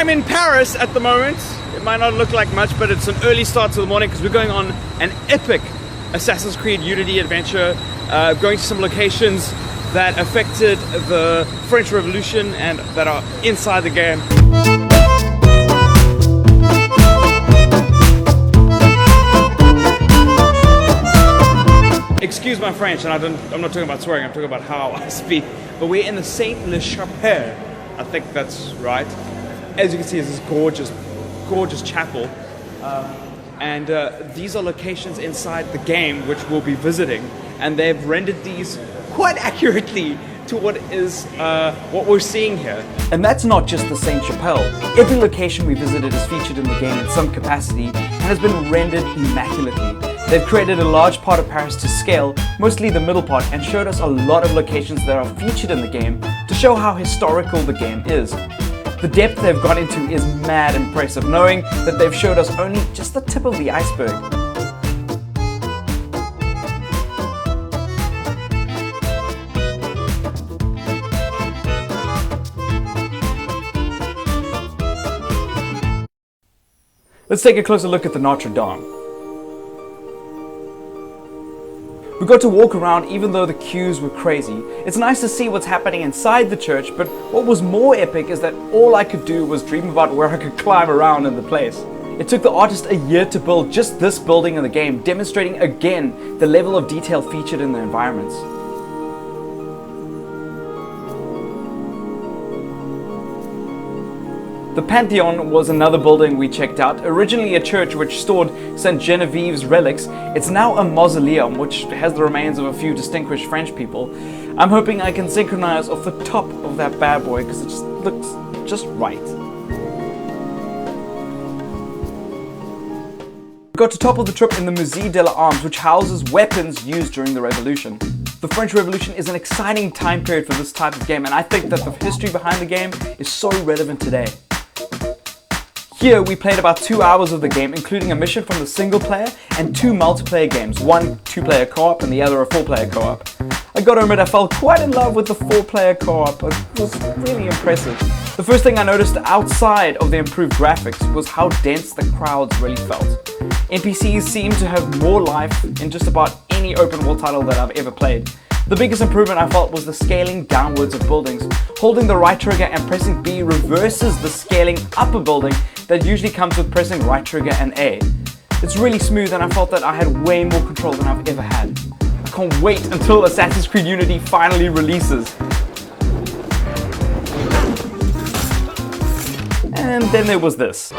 I'm in Paris at the moment. It might not look like much, but it's an early start to the morning because we're going on an epic Assassin's Creed Unity adventure, going to some locations that affected the French Revolution and that are inside the game. Excuse my French, and I'm not talking about swearing, I'm talking about how I speak. But we're in the Saint-Le-Chapelle, I think that's right. As you can see, it's this gorgeous chapel. And these are locations inside the game which we'll be visiting. And they've rendered these quite accurately to what we're seeing here. And that's not just the Saint-Chapelle. Every location we visited is featured in the game in some capacity and has been rendered immaculately. They've created a large part of Paris to scale, mostly the middle part, and showed us a lot of locations that are featured in the game to show how historical the game is. The depth they've gone into is mad impressive, knowing that they've showed us only just the tip of the iceberg. Let's take a closer look at the Notre Dame. We got to walk around even though the queues were crazy. It's nice to see what's happening inside the church, but what was more epic is that all I could do was dream about where I could climb around in the place. It took the artist a year to build just this building in the game, demonstrating again the level of detail featured in the environments. The Pantheon was another building we checked out. Originally a church which stored St. Genevieve's relics, it's now a mausoleum which has the remains of a few distinguished French people. I'm hoping I can synchronize off the top of that bad boy because it just looks just right. We got to topple the trip in the Musée de l'Armes, which houses weapons used during the Revolution. The French Revolution is an exciting time period for this type of game, and I think that the history behind the game is so relevant today. Here we played about 2 hours of the game, including a mission from the single player and 2 multiplayer games, one 2-player co-op and the other a 4-player co-op. I gotta admit I fell quite in love with the 4-player co-op, it was really impressive. The first thing I noticed outside of the improved graphics was how dense the crowds really felt. NPCs seem to have more life in just about any open world title that I've ever played. The biggest improvement I felt was the scaling downwards of buildings. Holding the right trigger and pressing B reverses the scaling up a building that usually comes with pressing right trigger and A. It's really smooth and I felt that I had way more control than I've ever had. I can't wait until Assassin's Creed Unity finally releases. And then there was this.